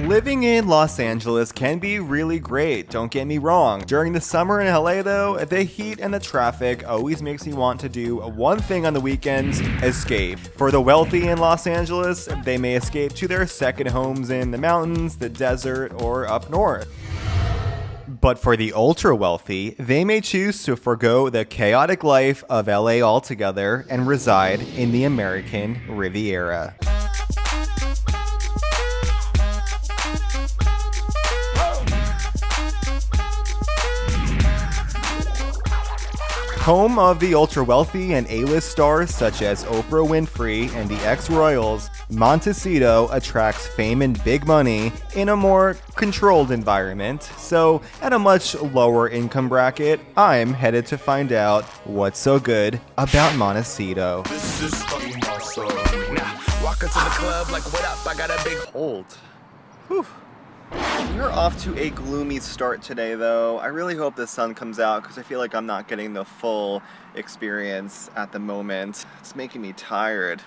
Living in Los Angeles can be really great, don't get me wrong. During the summer in LA though, the heat and the traffic always makes me want to do one thing on the weekends: escape. For the wealthy in Los Angeles, they may escape to their second homes in the mountains, the desert, or up north. But for the ultra wealthy, they may choose to forgo the chaotic life of LA altogether and reside in the American Riviera. Home of the ultra-wealthy and A-list stars such as Oprah Winfrey and the ex-royals, Montecito attracts fame and big money in a more controlled environment. So, at a much lower income bracket, I'm headed to find out what's so good about Montecito. This is fucking awesome. Now, walk into the club like, what up? I got a big hold. Whew. We're off to a gloomy start today though. I really hope the sun comes out because I feel like I'm not getting the full experience at the moment. It's making me tired.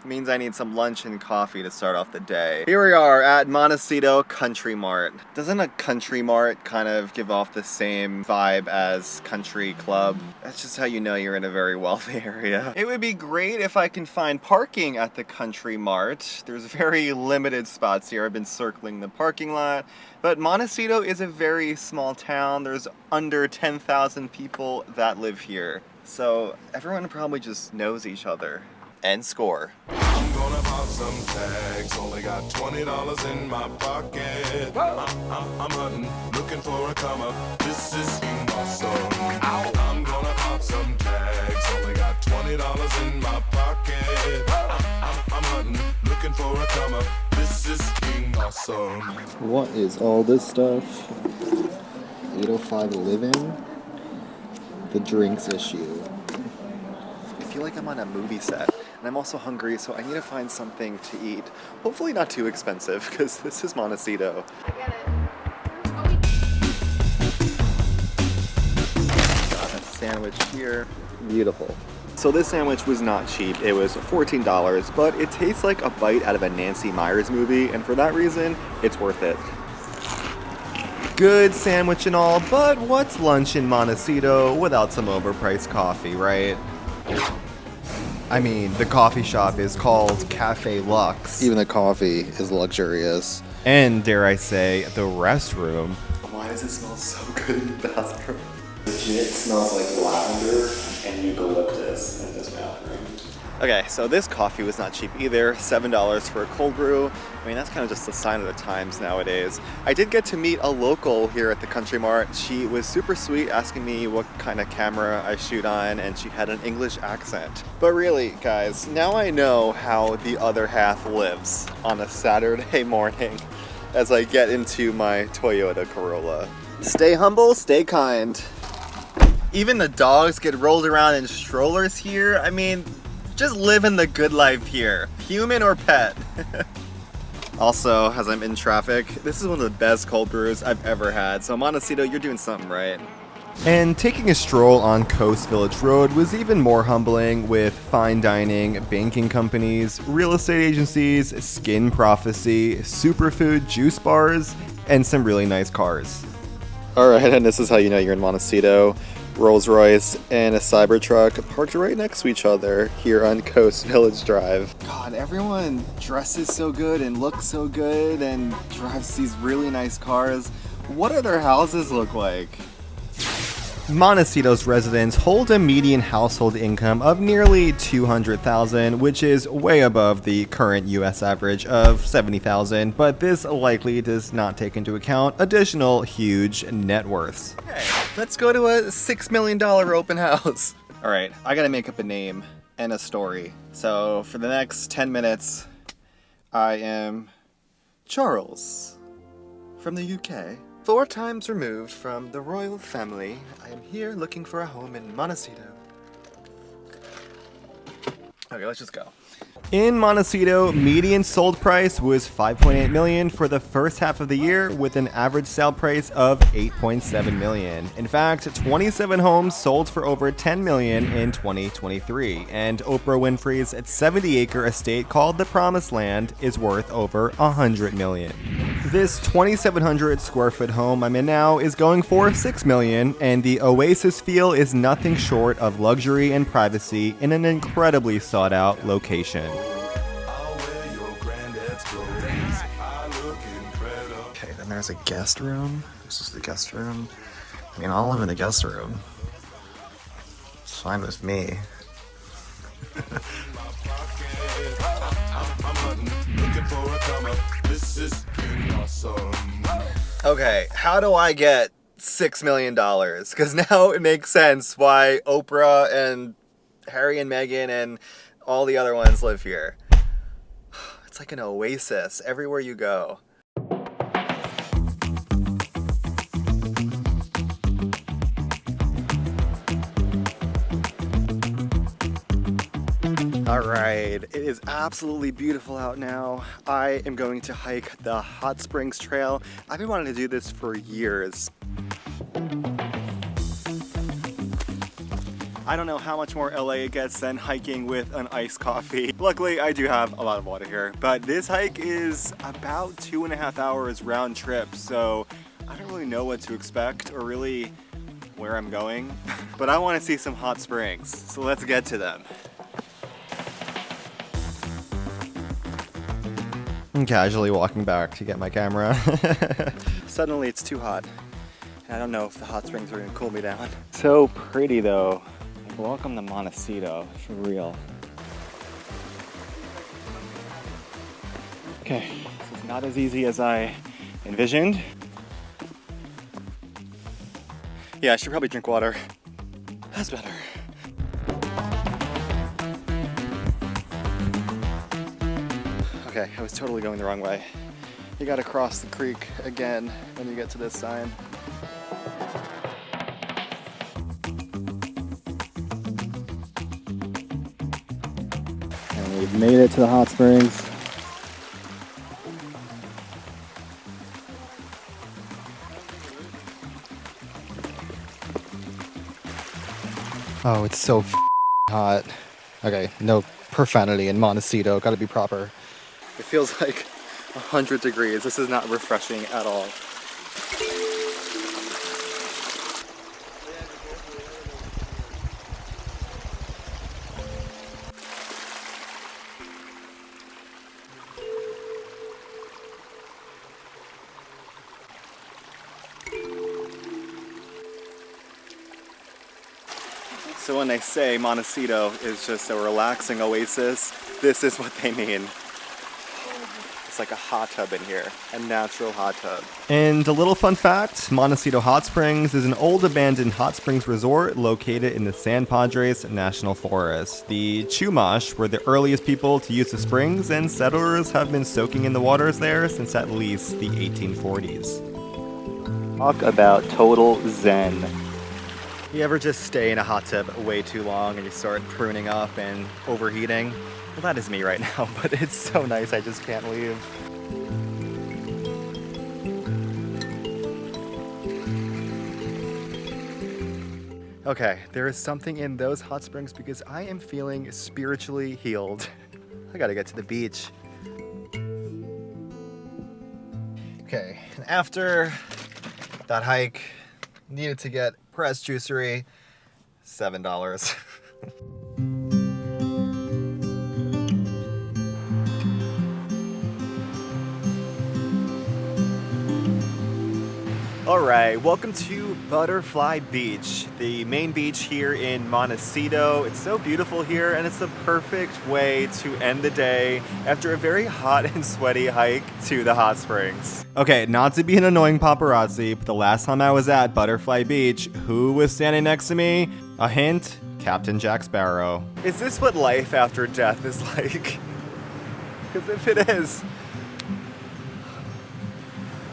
It means I need some lunch and coffee to start off the day. Here we are at Montecito Country Mart. Doesn't a Country Mart kind of give off the same vibe as Country Club? That's just how you know you're in a very wealthy area. It would be great if I can find parking at the Country Mart. There's very limited spots here. I've been circling the parking lot. But Montecito is a very small town. There's under 10,000 people that live here. So everyone probably just knows each other. And score. I'm gonna pop some tags. Only got $20 in my pocket. I'm hunting, looking for a come up. This is awesome. Ow. I'm gonna pop some tags. Only got $20 in my pocket. I'm hunting, looking for a come up. This is awesome. What is all this stuff? 805 Living. The drinks issue. I feel like I'm on a movie set. And I'm also hungry, so I need to find something to eat. Hopefully not too expensive, because this is Montecito. I get it. Got a sandwich here. Beautiful. So this sandwich was not cheap. It was $14, but it tastes like a bite out of a Nancy Meyers movie, and for that reason, it's worth it. Good sandwich and all, but what's lunch in Montecito without some overpriced coffee, right? I mean, the coffee shop is called Cafe Lux. Even the coffee is luxurious. And, dare I say, the restroom. Why does it smell so good in the bathroom? Legit smells like lavender and eucalyptus in this bathroom. Okay, so this coffee was not cheap either. $7 for a cold brew. I mean, that's kind of just a sign of the times nowadays. I did get to meet a local here at the Country Mart. She was super sweet, asking me what kind of camera I shoot on, and she had an English accent. But really, guys, now I know how the other half lives on a Saturday morning as I get into my Toyota Corolla. Stay humble, stay kind. Even the dogs get rolled around in strollers here. I mean, just living the good life here, human or pet. Also, as I'm in traffic, this is one of the best cold brews I've ever had. So Montecito, you're doing something right. And taking a stroll on Coast Village Road was even more humbling, with fine dining, banking companies, real estate agencies, Skin Prophecy, superfood juice bars, and some really nice cars. Alright, and this is how you know you're in Montecito. Rolls Royce and a Cybertruck parked right next to each other here on Coast Village Drive. God, everyone dresses so good and looks so good and drives these really nice cars. What do their houses look like? Montecito's residents hold a median household income of nearly $200,000, which is way above the current US average of $70,000, but this likely does not take into account additional huge net worths. Okay, let's go to a $6 million open house. All right, I gotta make up a name and a story. So for the next 10 minutes, I am Charles from the UK. 4 times removed from the royal family, I am here looking for a home in Montecito. Okay, let's just go. In Montecito, median sold price was $5.8 million for the first half of the year, with an average sale price of $8.7 million. In fact, 27 homes sold for over $10 million in 2023, and Oprah Winfrey's 70-acre estate called the Promised Land is worth over $100 million. This 2,700 square foot home I'm in now is going for $6 million, and the Oasis feel is nothing short of luxury and privacy in an incredibly sought out location. Okay, then there's a guest room. This is the guest room. I mean, I'll live in the guest room. It's fine with me. Okay, how do I get $6 million? Because now it makes sense why Oprah and Harry and Meghan and all the other ones live here. It's like an oasis everywhere you go. Alright, it is absolutely beautiful out now. I am going to hike the Hot Springs Trail. I've been wanting to do this for years. I don't know how much more LA it gets than hiking with an iced coffee. Luckily, I do have a lot of water here, but this hike is about 2.5 hours round trip, so I don't really know what to expect or really where I'm going, but I want to see some hot springs, so let's get to them. I'm casually walking back to get my camera. Suddenly it's too hot. And I don't know if the hot springs are gonna cool me down. So pretty though. Welcome to Montecito, for real. Okay, this is not as easy as I envisioned. Yeah, I should probably drink water. That's better. Okay, I was totally going the wrong way. You gotta cross the creek again when you get to this sign. And we've made it to the hot springs. Oh, it's so hot. Okay, no profanity in Montecito, gotta be proper. It feels like 100 degrees. This is not refreshing at all. So when they say Montecito is just a relaxing oasis, this is what they mean. It's like a hot tub in here, a natural hot tub. And a little fun fact, Montecito Hot Springs is an old abandoned hot springs resort located in the San Padres National Forest. The Chumash were the earliest people to use the springs, and settlers have been soaking in the waters there since at least the 1840s. Talk about total zen. You ever just stay in a hot tub way too long and you start pruning up and overheating? Well, that is me right now, but it's so nice I just can't leave. Okay, there is something in those hot springs because I am feeling spiritually healed. I gotta get to the beach. Okay, and after that hike, needed to get pressed juicery, $7. Alright, welcome to Butterfly Beach, the main beach here in Montecito. It's so beautiful here and it's the perfect way to end the day after a very hot and sweaty hike to the hot springs. Okay, not to be an annoying paparazzi, but the last time I was at Butterfly Beach, who was standing next to me? A hint, Captain Jack Sparrow. Is this what life after death is like? Because if it is,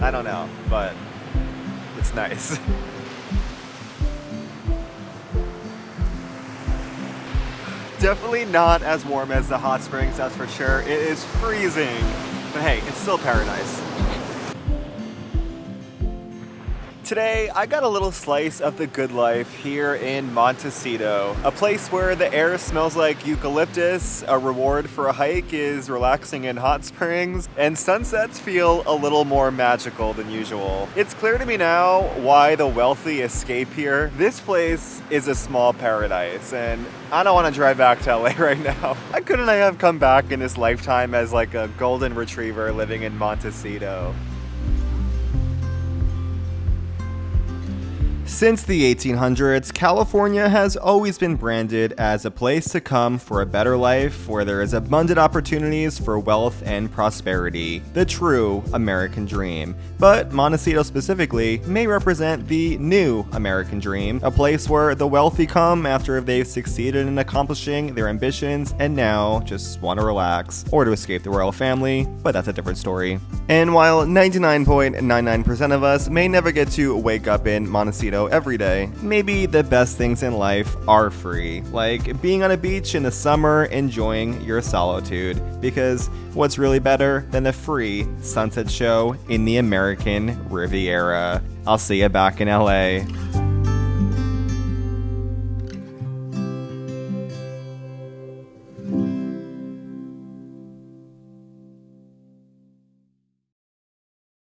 I don't know, but it's nice. Definitely not as warm as the hot springs, that's for sure. It is freezing, but hey, it's still paradise. Today, I got a little slice of the good life here in Montecito, a place where the air smells like eucalyptus, a reward for a hike is relaxing in hot springs, and sunsets feel a little more magical than usual. It's clear to me now why the wealthy escape here. This place is a small paradise, and I don't want to drive back to LA right now. Why couldn't I have come back in this lifetime as like a golden retriever living in Montecito? Since the 1800s, California has always been branded as a place to come for a better life where there is abundant opportunities for wealth and prosperity, the true American dream. But Montecito specifically may represent the new American dream, a place where the wealthy come after they've succeeded in accomplishing their ambitions and now just want to relax or to escape the royal family, but that's a different story. And while 99.99% of us may never get to wake up in Montecito every day, maybe the best things in life are free, like being on a beach in the summer enjoying your solitude, because what's really better than a free sunset show in the American Riviera? I'll see you back in LA.